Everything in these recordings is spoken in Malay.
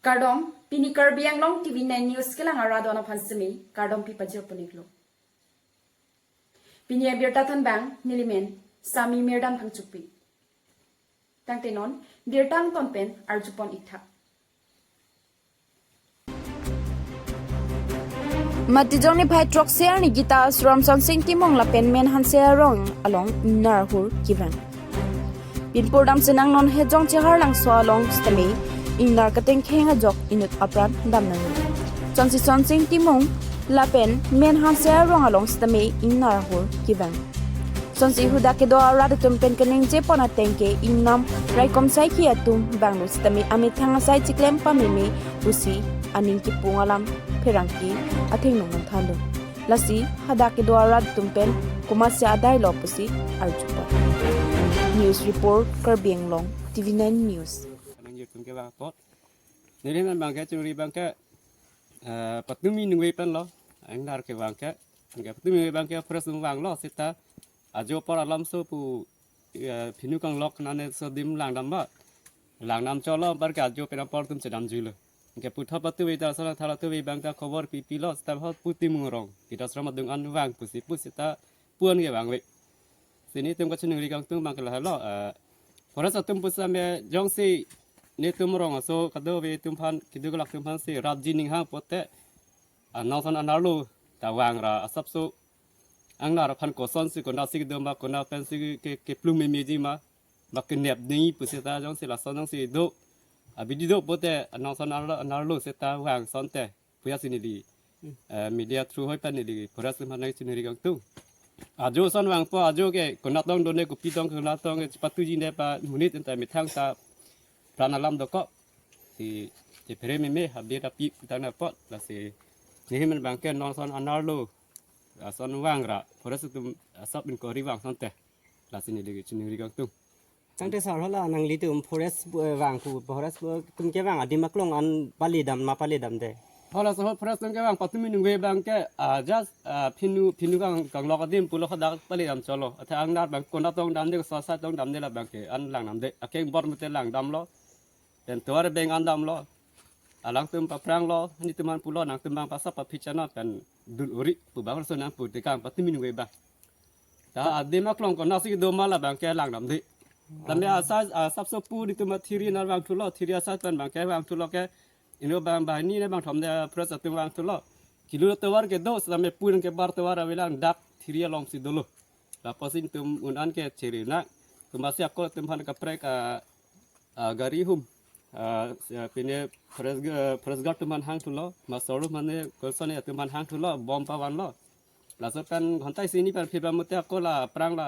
KARDOM pini KARBI ANGLONG TV9 news kelang aradona phansemi KARDOM pi pajir poniklo pini birtatan bang nilimen sami merdan phangchukpi tangtenon birtan konpen arjupon itha Matijong ni Pai Troxer ni Gita Sramson Singh Timong la penmen Hansea Rong along Narhur Kivan. Pinpurdam sinang non hejong chehar lang so along stami ingnar kateng khenga jok inut apran damnang. Chonsi Singh Timong la pen men Hansea Rong along stami Narhur Kivan. Chonsi huda ke do arad tum pen kening je pona tengke innam raikom sai ki atum banglu stami amit thanga sai chiklem pamimi usi aning ki pungalam Perangki ating nong thalo lasi hada ke dwara tumpen kumasya adai lopusi arjupa news report KARBI ANGLONG TV9 news nang yuk tumke bang pot nili man bang ke churi bang ke patumi nungwe pan lo ang dar ke bang ke patumi bang ke presum bang lo sita ajo por alam so pu phinu kang lok nane so dim lang dam ba lang nam cho lo bar ke ajo pe por tum sedam julo ke putha patu weda sala thala tu we bang ta khobor pi lo sta hot puti mungrong kita srama dung an wang pusi pusita puan ge bang we sini tum ka chunu ri kang tum bang kala lo pora sa tum pusa me jong si ne tum rong so kado we tum phan kidu lak tum phan si rap ji ning ha pote anong son analu ta wang ra asap so ang na ra phan ko son si ko na si do ma ko na pen si ke plum me ji ma ba ke nep ni pusita jong si la son jong si do Abidido bote anong son analu seta wang sonte puya sini di media through hoi pan di pura semanai sini di gang tu ajo son wang po ajo ke konatong done ko pitong konatong sepatu jine pa munit enta mithang ta pranalam doko si je pere me habir tapi tana pot la si ni men bangke nong son analu son wang ra pura setum asap bin ko ri wang sonte la sini di sini gang tu Tangte sar hola nang litum forest wang ku forest tum ke wang adi maklong an pali dam ma pali dam de hola so forest ke wang patumi nungwe bang ke just phinu kang lok adim pulo khadak pali dam cholo atha ang nar bang kona tong dam de sa sa tong dam de la bang ke an lang nam de akeng bor mete lang dam lo den tuar beng an dam lo alang tum pa prang lo ni tuman pulo nang tum bang pasa pa phichana kan dul uri pu bang so nang pu de kang patumi nungwe bang ta adim maklong kona si do mala bang ke lang dam de Lambe asas sabso pu di tumat thiri nar bang thulo thiri asas pan bang ke bang thulo ke ino bang bang ni ne bang thom de pros atum bang thulo kilo tawar ke dos lambe pun ke bar tawar awilang dak thiri long si dolo la pasin tum unan ke cerina tumasi akko tum han ka prek gari hum pine pres gat man hang thulo masoro mane kosane tum man hang thulo bom pa wan lo la so pan ghontai sini par phir mate akko la prang la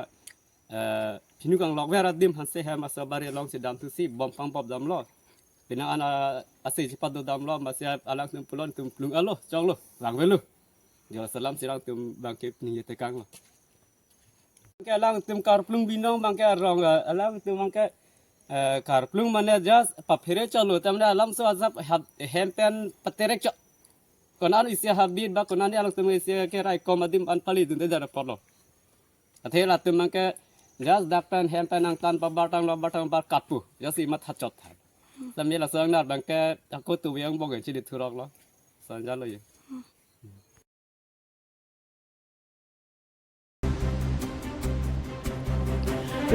phinu kang lok vera dim han se ha masa bari long si dam tu si bom pang pop dam lo pina ana ase si padu dam lo masya alang tum pulon tum plung alo chong lo lang velu jo salam sirang tum bangke ni te kang lo ke alang tum kar plung binong bangke rong alang tum bangke kar plung mane jas pa phere chalo tamne alam so azap hem pen paterek cho konan isia habit ba konan alang tum isia ke rai komadim an pali dun de dar polo athela tum bangke jas dakpan hempan ang tan pabatang lo batang bar katpu jasi mat hachot thai samye la sang nar bangke aku tu yang bong chi dit thurok lo sanja lo ye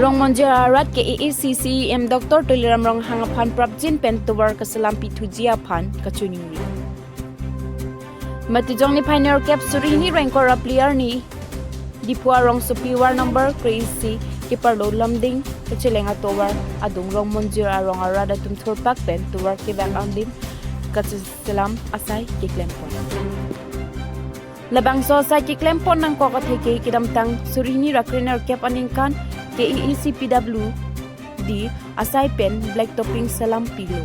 Rong Monjera rat ke AACC Dr. Tuliram Rong hangaphan prapjin pen tuwar kasalam pitujia phan kachuningri Matijong ni pioneer cap surini rankor player ni Dipua rong superior number crazy Kipar lo lamding kachilenga towar adung rong monjir arong arada tumthur pak pen towar ke bang andim kachiselam asai kiklempon labang so sai kiklempon nang ko katheke kidam tang surini rakriner cap aningkan KECPW di asai pen black topping salam pilo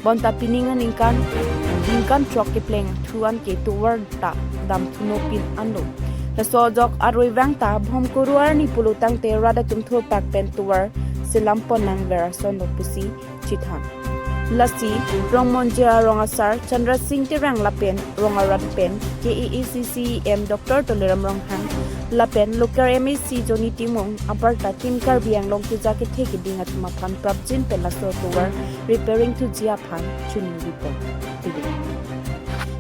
bonta piningan ingkan trok kipleng thuan ke towar ta dam thuno pin ando Rasojok aroi vangta bhom kuruar ni pulutang te rada tumthur pak pen tuwar silampon nang vera son pusi chithan lasi rongmonjia rongasar chandra singh te rang lapen rongarad pen KECC Dr. Toleram rong hang lapen local MAC Johnny Timong aparta Team KARBI ANGLONG ki jacket theki dingat maphan prapjin pelaso tower repairing to Jia Phan Chuning report.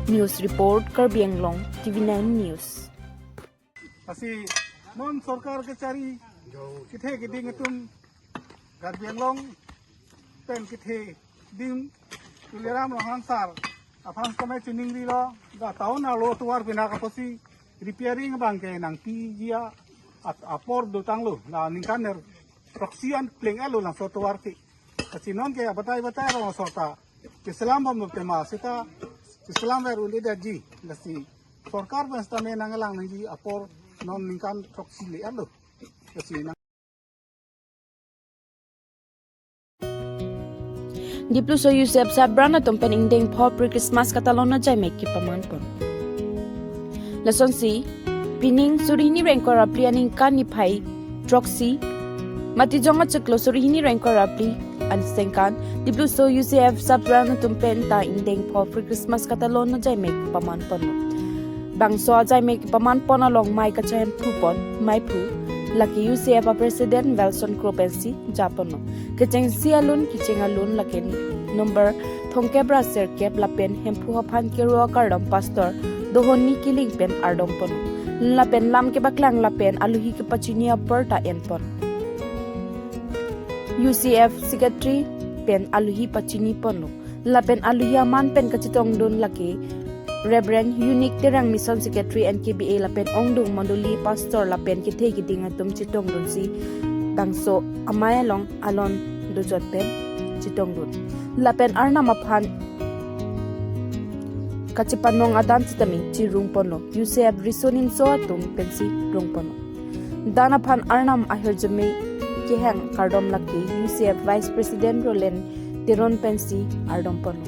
News report KARBI ANGLONG TV9 News. Asi mon sarkar ke cari kithe ke ding tum KARBI ANGLONG pen kithe ding tuleram lo hansar afang kame chuning di lo da taun alo tuar bina ka posi repairing bang ke nang pi dia at apor do tanglo la ningkaner proxian pleng alo na so tuar ti asi non ke batai ro sorta Islam bam tema sita Islam ver undi da ji lasi sarkar bas ta me nangalang nang ji apor non ningkan proxi le alo asi Diplo so Yusef Sabrana tumpen ingdeng po pre-Christmas katalon na jay make pamanpon. Lason si, pining surihini rengko rapli aning kanipai, troxy, matijong at saklo surihini rengko rapli, anisengkan, diplo so Yusef Sabrana tumpen ta ingdeng po pre-Christmas katalon na jay make pamanpon. Bang so jay make pamanpon along may kachayan pupon, may pu, laki UCF President Wilson Kropensi Japan kecheng sialun kichengalun laken number thongke braser kep lapen hempu hapan kero kardom pastor dohoni kiling pen ardom pon lapen lam ke baklang lapen aluhi ke pachinia porta enpon UCF secretary pen aluhi pachini pon lapen aluhi man pen kachitong don laki Reverend Unique Terang Mission Secretary NKBA lapen ongdung manduli pastor lapen kithe kiting atum chitong dun si bangso amaya long alon dujot pen chitong dun lapen arna maphan kachipanong adan chitami chirung pono UCF risonin so atum pensi rung pono dana phan arnam ahirjame kehang kardom laki UCF Vice President Roland Tiron pensi ardom pono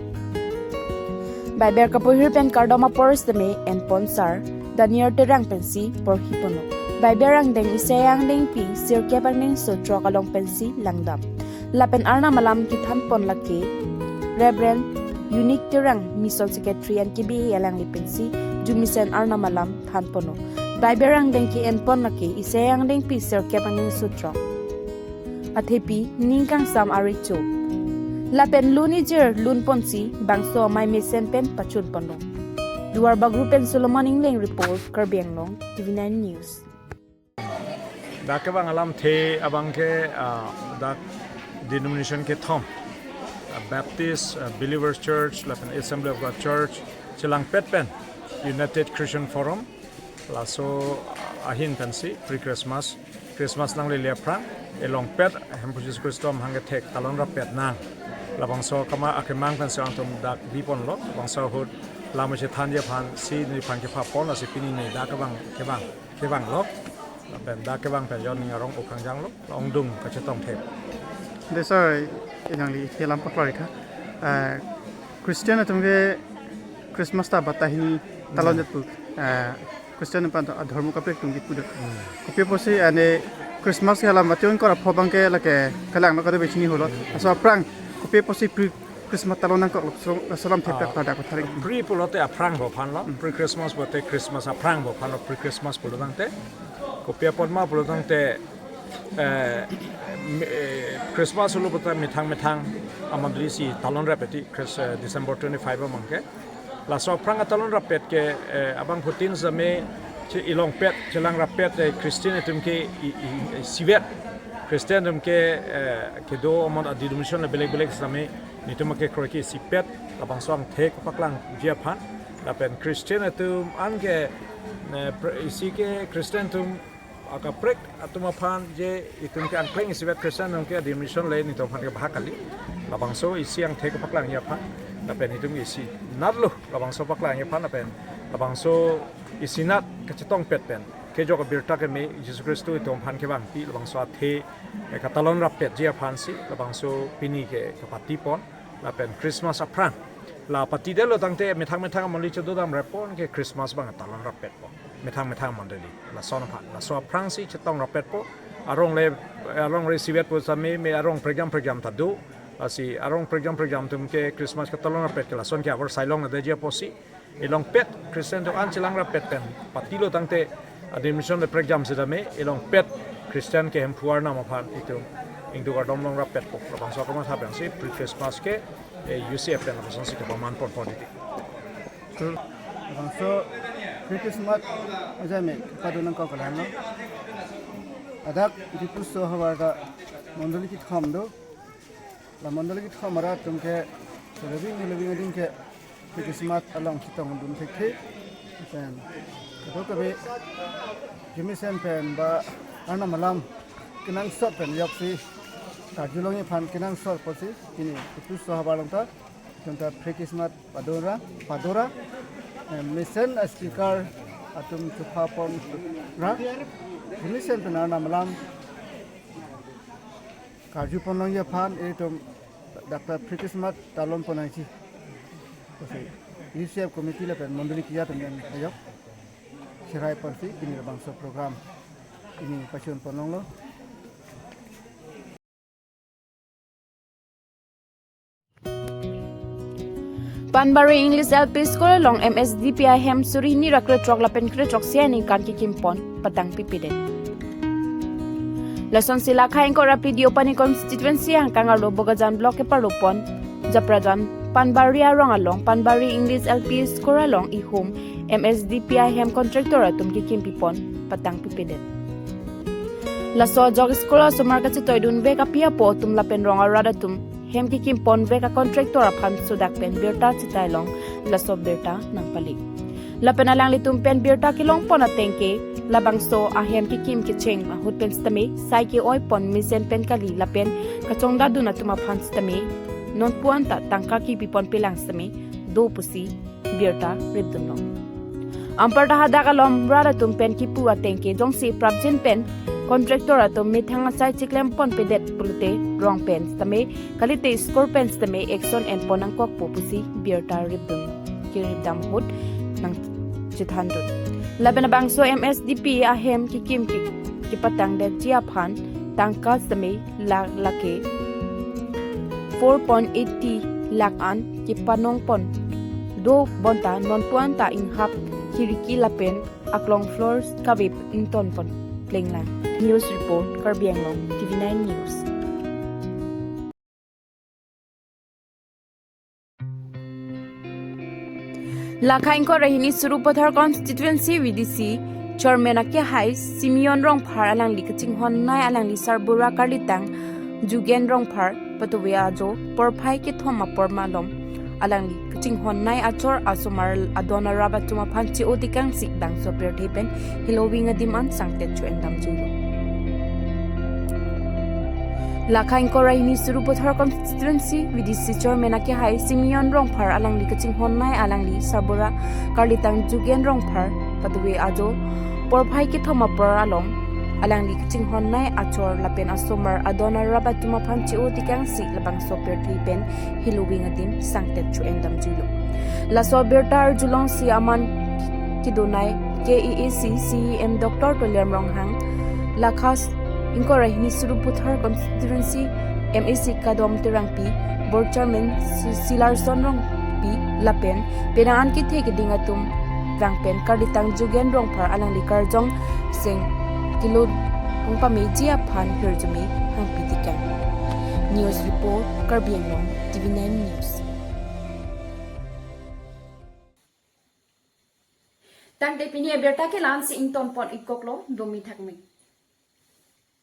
Biber kapuhir pen kardoma pors deme en ponsar danier terang pensi por hipono Biberang deng isayang deng pi sirkepang deng sotro kalong pensi langdam lapen arna malam kithan pon laki Reverend Unique Terang Mission Secretary and KBA alang li pensi jumisen arna malam than pono Biberang deng ki en pon laki isayang deng pi sirkepang deng sotro athepi ningkang sam aricho Lapen lunijer lun ponsi bangso may mesen pen pachun pono. Duar bagrupen Solomon Ingling report KARBI ANGLONG TV9 News. Dake bang alam the abang ke dak denomination ke thom Baptist Believers Church, lapen Assembly of God Church, Chilang Pet Pen United Christian Forum, laso ahin pensi pre-Christmas nang le lepra elong pet hempusis Christom hange tek talon ra pet nang. Labangso kama akemang kan seang tum dak bipon lo bangso hud lamu che than je phan si ni phan ke pha pon la si pini nei dak ke bang lo ben dak ke bang pen yon ni rong ukang jang lo ong dung ka che tong thep desa yang li helam paklari kha Christian atum ge Christmas ta batahini talon jatu Christian pan dharmu ka prek tungi puda kopi posi ane Christmas helam bation kora phobang ke lake kalang no ka be chini holo aso prang kopi posi Christmas talon ko salam thep pada ko thari pre pulote aprang bo phan lo pre Christmas bote Christmas aprang bo phan lo pre Christmas pulodang te kopi pon ma pulodang te Christmas lo bota mithang amandri si talon repeti December 25 mangke la so prang talon rapet ke abang putin zame che ilong pet chelang rapet Christian tumke sivet Christian ke do amon denomination le belek zame nitum ke kroki sipet abang soang thek paklang jiaphan lapen Christian tum ange isi ke Christian tum aka prek atuma phan je itum ke angkleng sivet Christian ke denomination le nitum phan ke bahakali labang so isi ang thek paklang jiaphan lapen itum isi natlo labang so paklang jiaphan lapen labang so isinat kacetong pet pen ke jog birta ke me Jesus Christu itum phan ke bang pi labang so the katalon rapet jiaphan si labang so pini ke kapati pon lapen Christmas aprang la pati delo tangte methang monli chodo dam repon ke Christmas bang talon rapet po methang mondeli la son pha la so aprang si chetong rapet po arong resivet po sami me arong program tadu asi arong program tum ke Christmas ke talon rapet ke la son ke avor sailong na deja po si ilong pet Christian to an chilang rapet pen pati lo tangte admission the program sedame ilong pet Christian ke hempuar nama phan itu ingdu kadom long rap pet pok rabang so kama thapen si pre Christmas ke UCF pen rabang si kapaman por diti so Christmas aja me padunang kau kalan no adak itu tu so hawaga mondoli kit kham do la mondoli kit khamara tumke lebih ngading ke Christmas along kitong dun thekhe pen ko kabe jimisen pen ba ana malam kinang sot pen yaksi kajulongi phan kinang sot posi kini itu so habalong ta tumta Christmas padora misen speaker atum tupapon ra jimisen pen ana malam kaju ponong ya phan etum Dr. Christmas talon ponangchi UCF committee le pen mondoli kiya pen ayok sirai persi kini bangsa program ini pasien ponong lo Panbari English LP School long MSDPI hem suri ni rakre trok la pen kre trok siani kan ki kimpon patang pipide Lason sila khain ko rapidio pani constituency ang kangalo bogajan block e parupon japrajan Panbari arong along Panbari English LP School along I home MSDPI hem contractor atum ki kimpipon patang pipide Laso jog school sumar ka chitoidun be ka pia po tum la pen rong arada tum hem ki kimpon ve ka contractor aphan sudak pen berta chitailong laso berta nangpali la pen alang litum pen berta kilong pon atengke labang so a hem ki kim ki cheng a hut pen stame sai ki oi pon misen pen kali la pen ka chongda duna tuma phan stame non puanta tangka ki pipon pilang stame do pusi berta ridunno amparta hada kalom rada tum pen ki pu atengke jongsi prabjin pen contractor atom mithanga sai chiklem pon pedet pulute wrong pens tame kalite score pens tame action and ponang kok popusi bierta ribdum kiribdam hut nang chithandut labena bangso MSDP ahem kikim ki patang de chia phan tangka tame lake 4.80 lakh an ki panong pon do bonta non puanta in hap kiriki lapen aklong floors kavip in ton pon Plenglang. News report, KARBI ANGLONG, TV9 News. Lakhain ko rahini Surupathar constituency VDC chairman ake hai Simeon Rongphar alang likaching honnai alang li Sarbura Karlitang Jugen Rongphar patuwe ajo porphai ke thoma pormalom alang li kaching honnai achor asomar adona raba tuma phanchi odikang sikdang soper thipen hilowing adiman sangtet chu endam julo Lakhain ko rahini Surupathar constituency VDC chairman ake hai Simeon Rongphar alang li kaching honnai alang li Sarbura Karlitang Jugen Rongphar patuwe ajo porphai ke thoma poralom alang li kaching honnai achor lapen asomar adona raba tuma phanchi odikang sik labang soper thipen hilowing adim sangtet chu endam julo la sobertar julong si aman kidonai KEAC CEM Dr. Toliam Ronghang lakhas inkorahini Surupathar constituency MAC kadom tirangpi board chairman Silarson Rongpi lapen penaan ki theke dingatum rangpen Karlitang Jugen Rongphar alang li karjong sing kilo ungpa media phan hirjumi hangpitikan news report KARBI ANGLONG TV9 News Tang te pini berta ke lan si ington pon ikoklo domi thakmi